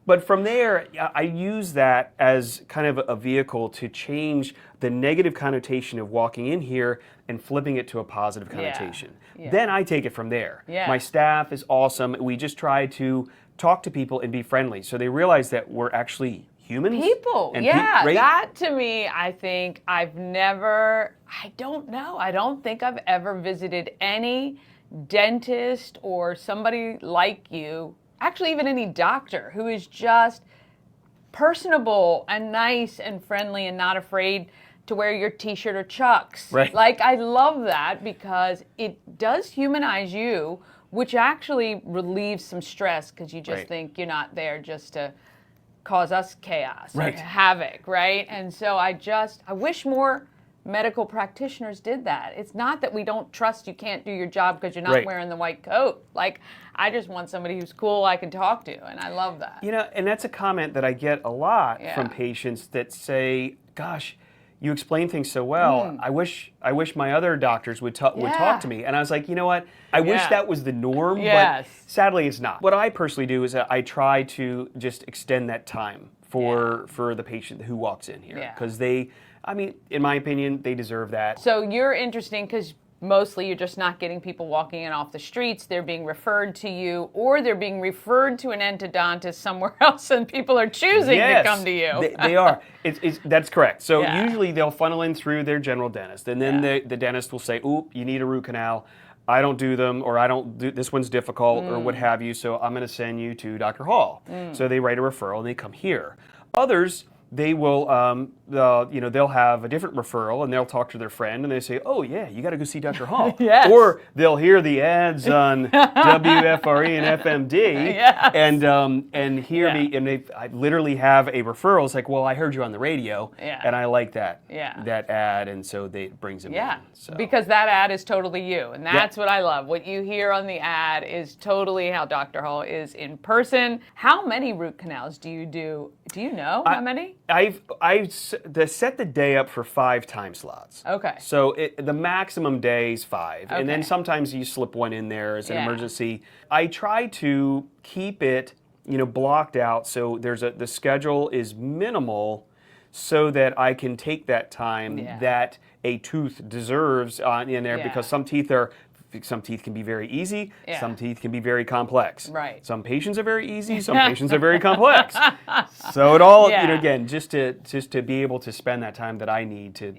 But from there, I use that as kind of a vehicle to change the negative connotation of walking in here and flipping it to a positive connotation. Yeah. Then I take it from there. Yeah. My staff is awesome. We just try to talk to people and be friendly, so they realize that we're actually humans. People, and right? That to me, I think I don't think I've ever visited any dentist or somebody like you, actually even any doctor, who is just personable and nice and friendly and not afraid to wear your t-shirt or Chucks. Right. I love that because it does humanize you, which actually relieves some stress because you just think you're not there just to cause us chaos or havoc, right? And so I wish more medical practitioners did that. It's not that we don't trust you can't do your job because you're not wearing the white coat. I just want somebody who's cool I can talk to, and I love that. And that's a comment that I get a lot from patients that say, gosh, you explain things so well. I wish my other doctors would talk to me. And I was like, you know what? I wish that was the norm, but sadly it's not. What I personally do is I try to just extend that time for the patient who walks in here. Because in my opinion, they deserve that. So you're interesting because mostly you're just not getting people walking in off the streets. They're being referred to you, or they're being referred to an endodontist somewhere else, and people are choosing to come to you. They are. That's correct. So usually they'll funnel in through their general dentist, and then the dentist will say, oop, you need a root canal. I don't do them, or I don't do, this one's difficult, or what have you, so I'm going to send you to Dr. Hall. So they write a referral, and they come here. Others, they will, they'll have a different referral and they'll talk to their friend and they say, oh yeah, you got to go see Dr. Hall. Yes. Or they'll hear the ads on WFRE and FMD Yes. and hear me, and I literally have a referral. It's like, well, I heard you on the radio and I like that ad, and so it brings them in. So. Because that ad is totally you, and that's what I love. What you hear on the ad is totally how Dr. Hall is in person. How many root canals do you do? Do you know how many? I've set the day up for 5 time slots. Okay. So the maximum day is 5, and then sometimes you slip one in there as an emergency. I try to keep it, blocked out so the schedule is minimal, so that I can take that time that a tooth deserves in there, because some teeth can be very easy, some teeth can be very complex. Right. Some patients are very easy, some patients are very complex. So it all, again, just to be able to spend that time that I need to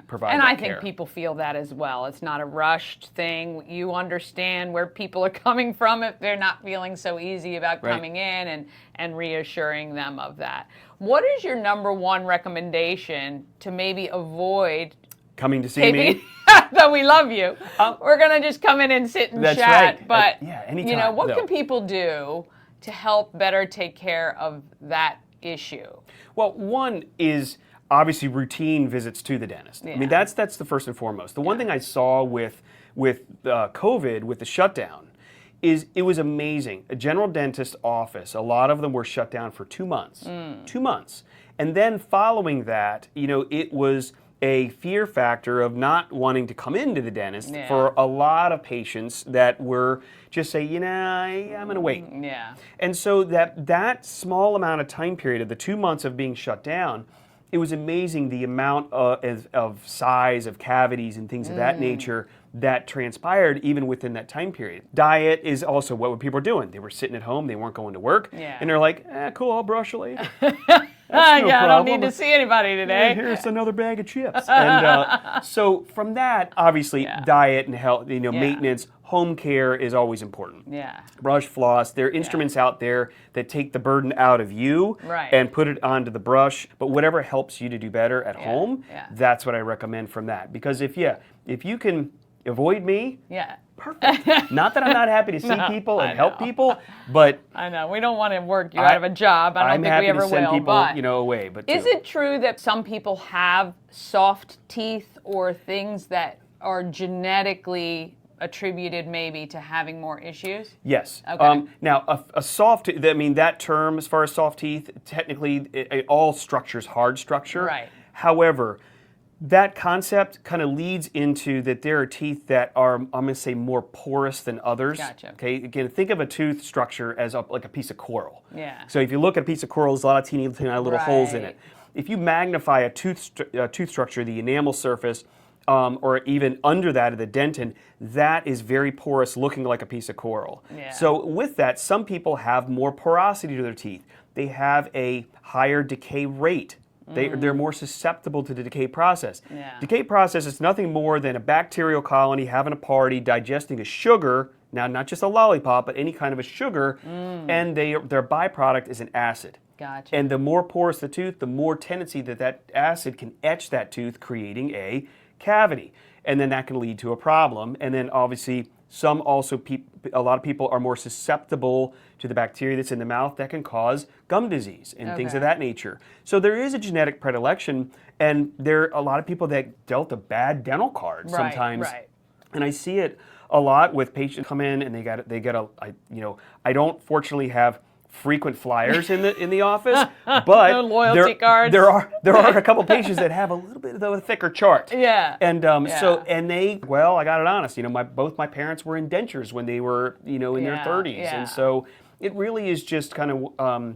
provide and that I care. think people feel that as well. It's not a rushed thing. You understand where people are coming from if they're not feeling so easy about coming in, and reassuring them of that. What is your number one recommendation to maybe avoid coming to see me? Though we love you, we're gonna just come in and sit and chat. Right. But anytime. What can people do to help better take care of that issue? Well, one is obviously routine visits to the dentist. I mean, that's the first and foremost. The one thing I saw with COVID, with the shutdown, is it was amazing. A general dentist office, a lot of them were shut down for 2 months. 2 months. And then following that, it was a fear factor of not wanting to come into the dentist for a lot of patients that were just say, I'm going to wait. Yeah. And so that small amount of time period of the 2 months of being shut down, it was amazing the amount of size of cavities and things of that nature that transpired even within that time period. Diet is also what people were doing. They were sitting at home, they weren't going to work, and they're like, cool, I'll brush later. I don't need to see anybody today. Here's another bag of chips. And so from that, obviously, diet and health, maintenance, home care is always important. Yeah. Brush, floss. There are instruments out there that take the burden out of you and put it onto the brush. But whatever helps you to do better at home, that's what I recommend from that. Because if you can avoid me, perfect. Not that I'm not happy to see people and help people, but I know we don't want to work you out of a job. I don't think we ever will. I'm happy to send people, away. But is it true that some people have soft teeth or things that are genetically attributed maybe to having more issues? Yes. Okay. Now, a soft, that term as far as soft teeth, technically, all structure's hard structure. Right. However, that concept kind of leads into that there are teeth that are, I'm going to say, more porous than others. Gotcha. Okay. Again, think of a tooth structure as like a piece of coral. Yeah. So if you look at a piece of coral, there's a lot of teeny little holes in it. If you magnify a tooth structure, the enamel surface, or even under that of the dentin, that is very porous, looking like a piece of coral. Yeah. So with that, some people have more porosity to their teeth. They have a higher decay rate. They're more susceptible to the decay process. Yeah. Decay process is nothing more than a bacterial colony having a party, digesting a sugar, now not just a lollipop, but any kind of a sugar, and their byproduct is an acid. Gotcha. And the more porous the tooth, the more tendency that acid can etch that tooth, creating a cavity. And then that can lead to a problem. And then obviously a lot of people are more susceptible to the bacteria that's in the mouth that can cause gum disease and things of that nature. So there is a genetic predilection, and there are a lot of people that dealt a bad dental card sometimes. Right. And I see it a lot with patients come in and I don't fortunately have frequent flyers in the office, but no loyalty cards. There are a couple patients that have a little bit of a thicker chart. Yeah. And I got it honest. Both my parents were in dentures when they were in their 30s, and so it really is just kind of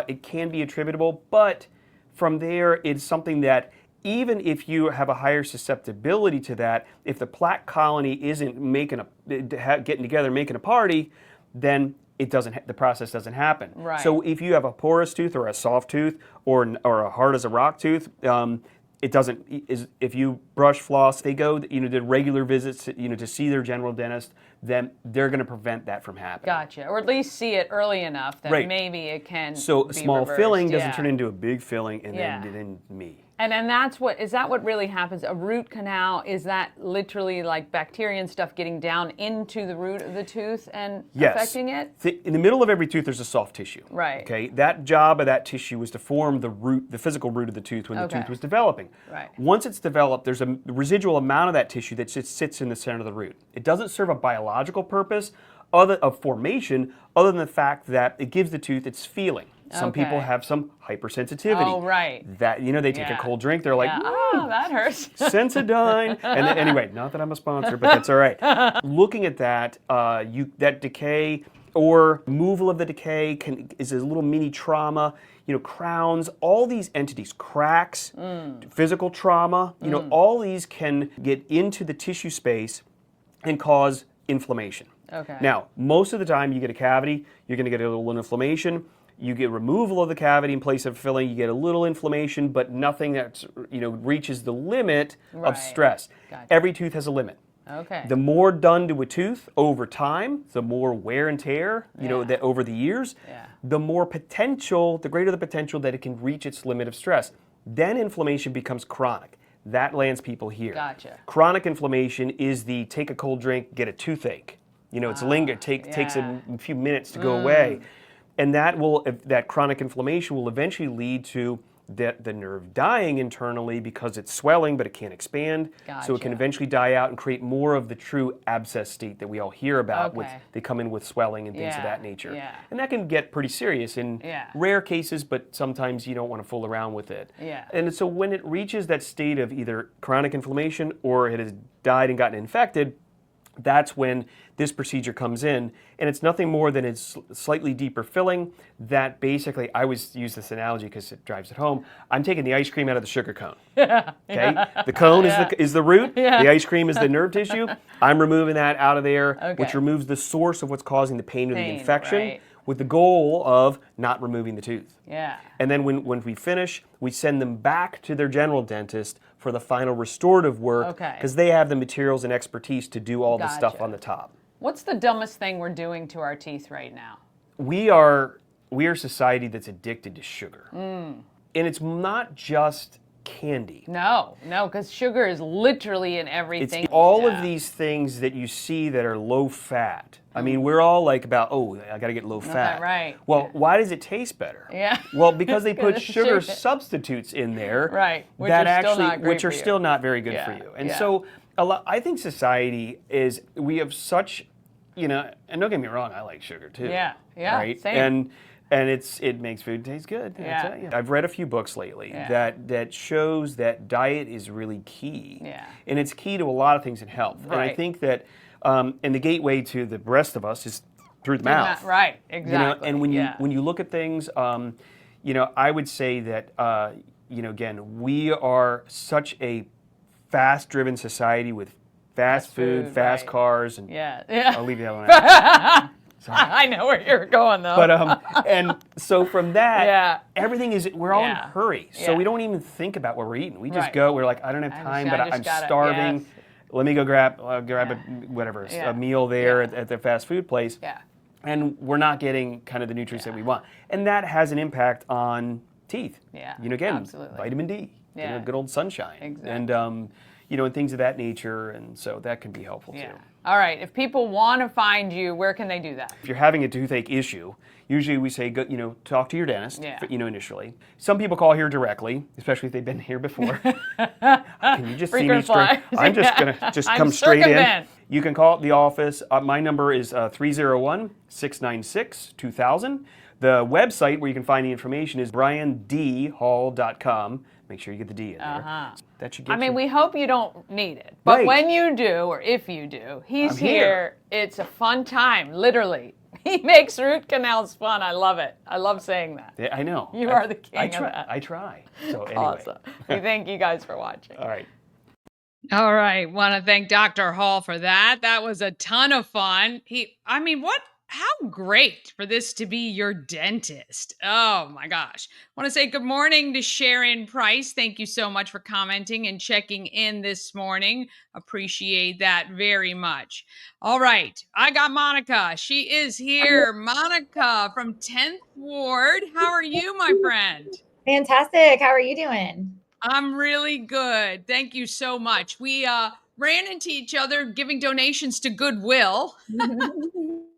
it can be attributable, but from there it's something that even if you have a higher susceptibility to that, if the plaque colony isn't getting together, making a party, then the process doesn't happen. Right. So if you have a porous tooth or a soft tooth or a hard as a rock tooth, it doesn't. If you brush, floss, they go. Did regular visits. To see their general dentist. then they're going to prevent that from happening. Gotcha. Or at least see it early enough that Right. maybe it can So be a small reversed. filling doesn't Yeah. turn into a big filling and Yeah. then me. And is that what really happens? A root canal, is that literally like bacteria and stuff getting down into the root of the tooth and Yes. affecting it? In the middle of every tooth, there's a soft tissue. Right. Okay. That job of that tissue was to form the root, the physical root of the tooth when the Okay. tooth was developing. Right. Once it's developed, there's a residual amount of that tissue that just sits in the center of the root. It doesn't serve a biological purpose of formation, other than the fact that it gives the tooth its feeling. Some people Okay. have some hypersensitivity. Oh, right. That they take Yeah. a cold drink, they're like, Yeah. Oh, that hurts. Sensodyne. And then, anyway, not that I'm a sponsor, but that's all right. Looking at that, that decay or removal of the decay is a little mini trauma. Crowns, all these entities, cracks, physical trauma, all these can get into the tissue space and cause inflammation. Okay. Now, most of the time you get a cavity, you're going to get a little inflammation. You get removal of the cavity in place of filling, you get a little inflammation, but nothing that reaches the limit Right. of stress. Gotcha. Every tooth has a limit. Okay. The more done to a tooth over time, the more wear and tear, that over the years, Yeah. the greater the potential that it can reach its limit of stress. Then inflammation becomes chronic. That lands people here. Gotcha. Chronic inflammation is the take a cold drink, get a toothache. It's takes a few minutes to go away. And that chronic inflammation will eventually lead to the nerve dying internally because it's swelling, but it can't expand. So it can Gotcha. eventually die out and create more of the true abscess state that we all hear about. Okay. They come in with swelling and things of Yeah, that nature. yeah. And that can get pretty serious in Yeah. rare cases, but sometimes you don't want to fool around with it. Yeah. And so when it reaches that state of either chronic inflammation or it has died and gotten infected, that's when this procedure comes in, and it's nothing more than it's slightly deeper filling that basically, I always use this analogy because it drives it home, I'm taking the ice cream out of the sugar cone. Okay? The cone is the root, the ice cream is the nerve tissue. I'm removing that out of there, which removes the source of what's causing the pain or the infection, right. with the goal of not removing the tooth. Yeah. And then when we finish, we send them back to their general dentist for the final restorative work Okay. because they have the materials and expertise to do all the stuff Gotcha. on the top. What's the dumbest thing we're doing to our teeth right now? We are a society that's addicted to sugar. And it's not just candy. No, because sugar is literally in everything. It's all of these things that you see that are low fat. I mean, we're all like about, I got to get low fat. right. Well, why does it taste better? Yeah. Well, because they put sugar Sugar. substitutes in there. Right, which that are still actually, not great which are for you. still not very good Yeah, for you. And yeah. so, I think society we have such, and don't get me wrong, I like sugar too. Yeah, Right. same. And it makes food taste good. Yeah. I tell you. I've read a few books lately that shows that diet is really key. Yeah. And it's key to a lot of things in health. And I Right. think that and the gateway to the rest of us is through the mouth. Right, exactly. And when yeah. you look at things, I would say that again, we are such a fast-driven society with fast food, fast right. cars, and Yeah. I'll leave the other one out. I know where you're going though. But and so from that, Yeah. everything we're all in a Yeah. hurry, so Yeah. we don't even think about what we're eating. We just Right. go. We're like, I don't have time, I but just I'm gotta- starving. yes. Let me go grab a whatever Yeah. a meal there Yeah. at the fast food place. Yeah. And we're not getting kind of the nutrients that we want, and that has an impact on teeth. Yeah, Again, absolutely. vitamin D. Yeah. Good old sunshine. Exactly. And and things of that nature, and so that can be helpful Yeah. too. All right. If people want to find you, where can they do that? If you're having a toothache issue, usually we say, go, talk to your dentist, Yeah. initially. Some people call here directly, especially if they've been here before. Can you just see me Frequent straight? flyers. I'm just Yeah. going to I'm come straight in. circumvent. You can call the office. My number is 301-696-2000. The website where you can find the information is briandhall.com. Make sure you get the D in there. That should get I mean, you. we hope you don't need it. But Right. when you do, or if you do, he's I'm here. It's a fun time, literally. He makes root canals fun. I love it. I love saying that. Yeah, I know. You are the king I of try, that. I try. So anyway. Awesome. We thank you guys for watching. All right. All right. Want to thank Dr. Hall for that. That was a ton of fun. What how great for this to be your dentist. Oh my gosh. Want to say good morning to Sharon Price. Thank you so much for commenting and checking in this morning. Appreciate that very much. All right. I got Monica. She is here. Monica from 10th Ward. How are you, my friend? Fantastic. How are you doing? I'm really good. Thank you so much. We ran into each other giving donations to Goodwill.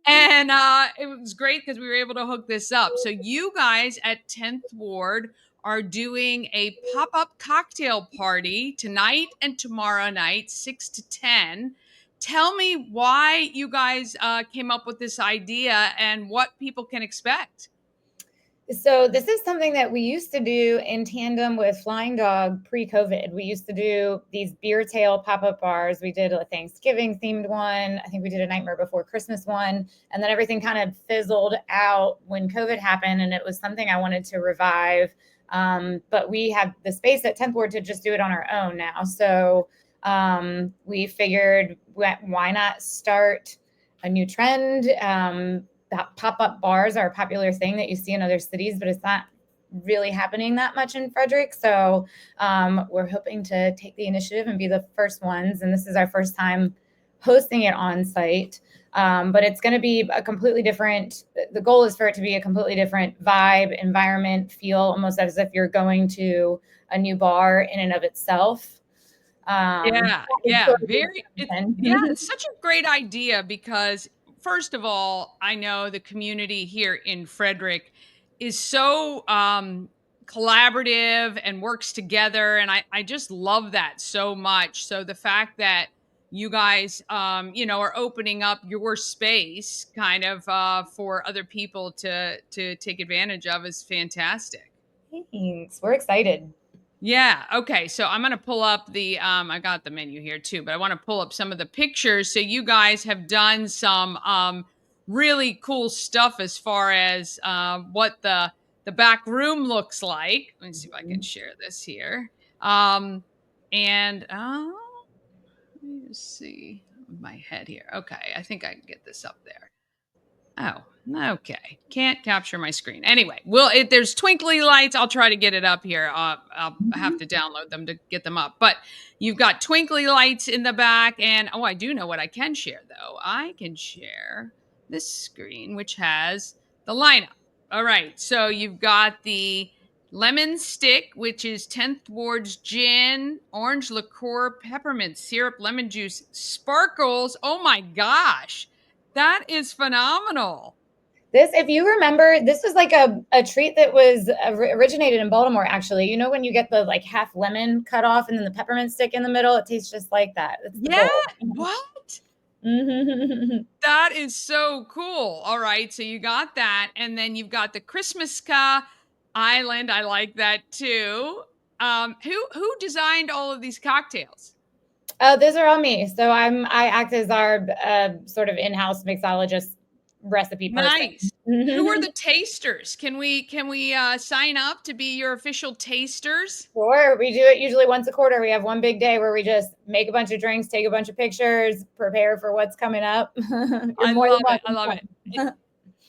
And it was great because we were able to hook this up. So you guys at 10th Ward are doing a pop-up cocktail party tonight and tomorrow night, 6 to 10. Tell me why you guys came up with this idea and what people can expect. So this is something that we used to do in tandem with Flying Dog pre-COVID. We used to do these beer tail pop-up bars. We did a Thanksgiving themed one. I think we did a Nightmare Before Christmas one. And then everything kind of fizzled out when COVID happened. And it was something I wanted to revive. But we have the space at 10th Ward to just do it on our own now. So we figured, why not start a new trend? Pop-up bars are a popular thing that you see in other cities, but it's not really happening that much in Frederick. So we're hoping to take the initiative and be the first ones. And this is our first time hosting it on site. But it's going to be a completely different, the goal is for it to be a completely different vibe, environment, feel, almost as if you're going to a new bar in and of itself. It's such a great idea because first of all, I know the community here in Frederick is so collaborative and works together. And I just love that so much. So the fact that you guys, are opening up your space kind of for other people to take advantage of is fantastic. Thanks. We're excited. Yeah. Okay. So I'm going to pull up I got the menu here too, but I want to pull up some of the pictures. So you guys have done some really cool stuff as far as what the back room looks like. Let me see if I can share this here. Let me just see my head here. Okay. I think I can get this up there. Oh, okay. Can't capture my screen. Anyway, there's twinkly lights. I'll try to get it up here. I'll have to download them to get them up. But you've got twinkly lights in the back. And, I do know what I can share, though. I can share this screen, which has the lineup. All right. So you've got the lemon stick, which is 10th Ward's gin, orange liqueur, peppermint syrup, lemon juice, sparkles. Oh, my gosh. That is phenomenal. This, if you remember, this was like a treat that was originated in Baltimore, actually. You know, when you get the like half lemon cut off and then the peppermint stick in the middle, it tastes just like that. What? That is so cool. All right. So you got that. And then you've got the Christmas-Ca Island. I like that too. Who designed all of these cocktails? Those are all me. So I act as our sort of in-house mixologist recipe person. Nice. Who are the tasters? Can we sign up to be your official tasters? Sure. We do it usually once a quarter. We have one big day where we just make a bunch of drinks, take a bunch of pictures, prepare for what's coming up. I love it.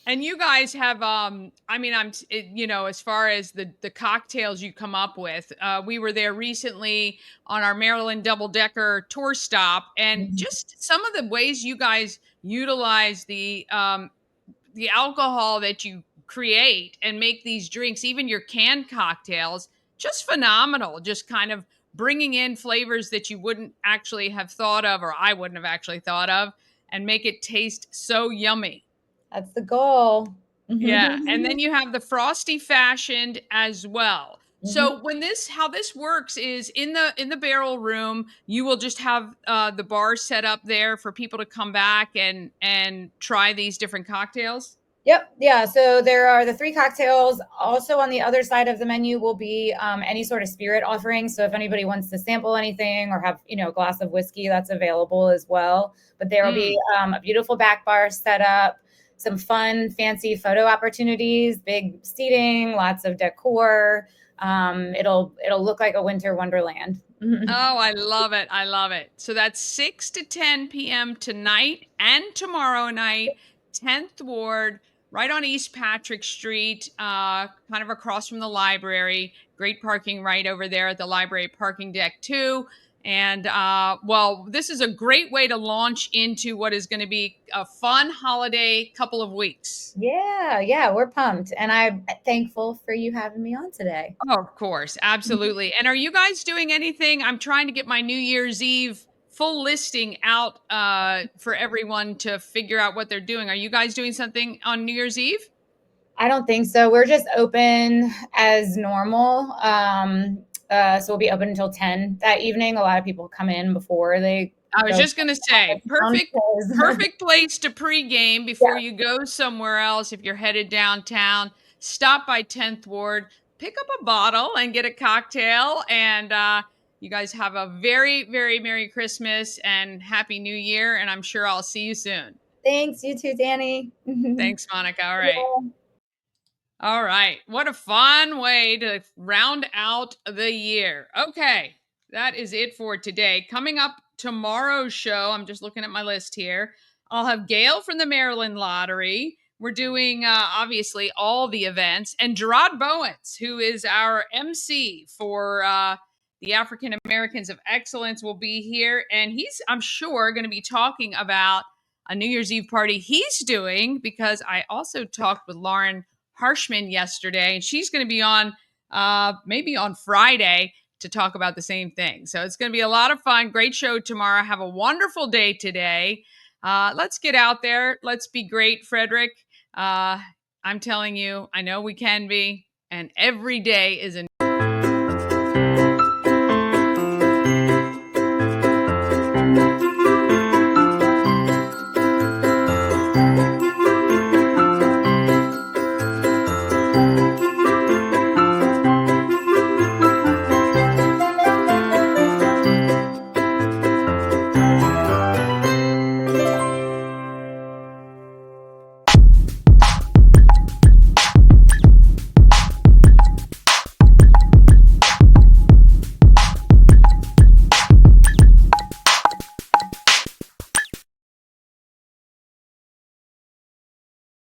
And you guys have, as far as the cocktails you come up with, we were there recently on our Maryland double-decker tour stop, and just some of the ways you guys utilize the alcohol that you create and make these drinks, even your canned cocktails, just phenomenal. Just kind of bringing in flavors that you wouldn't actually have thought of, or I wouldn't have actually thought of, and make it taste so yummy. That's the goal. Yeah. And then you have the frosty fashioned as well. So how this works is in the barrel room, you will just have the bar set up there for people to come back and try these different cocktails. Yep. Yeah. So there are the 3 cocktails. Also on the other side of the menu will be any sort of spirit offering. So if anybody wants to sample anything or have, a glass of whiskey, that's available as well. But there will be a beautiful back bar set up. Some fun, fancy photo opportunities, big seating, lots of decor. It'll look like a winter wonderland. Oh, I love it. I love it. So that's 6 to 10 p.m. tonight and tomorrow night, 10th Ward, right on East Patrick Street, kind of across from the library. Great parking right over there at the library parking deck, too. And well, this is a great way to launch into what is going to be a fun holiday couple of weeks. Yeah, we're pumped. And I'm thankful for you having me on today. Oh, of course, absolutely. And are you guys doing anything? I'm trying to get my New Year's Eve full listing out for everyone to figure out what they're doing. Are you guys doing something on New Year's Eve? I don't think so. We're just open as normal. So we'll be open until 10 that evening. A lot of people come in before they I was go just going to say, perfect place to pregame before you go somewhere else. If you're headed downtown, stop by 10th Ward, pick up a bottle and get a cocktail. And you guys have a very, very Merry Christmas and Happy New Year. And I'm sure I'll see you soon. Thanks, you too, Danny. Thanks, Monica. All right. Yeah. All right. What a fun way to round out the year. Okay. That is it for today. Coming up tomorrow's show, I'm just looking at my list here. I'll have Gail from the Maryland Lottery. We're doing, obviously, all the events. And Gerard Bowens, who is our MC for the African Americans of Excellence, will be here. And he's, I'm sure, going to be talking about a New Year's Eve party he's doing, because I also talked with Lauren Harshman yesterday, and she's going to be on maybe on Friday to talk about the same thing. So it's going to be a lot of fun. Great show tomorrow. Have a wonderful day today. Let's get out there. Let's be great, Frederick. I'm telling you, I know we can be, and every day is a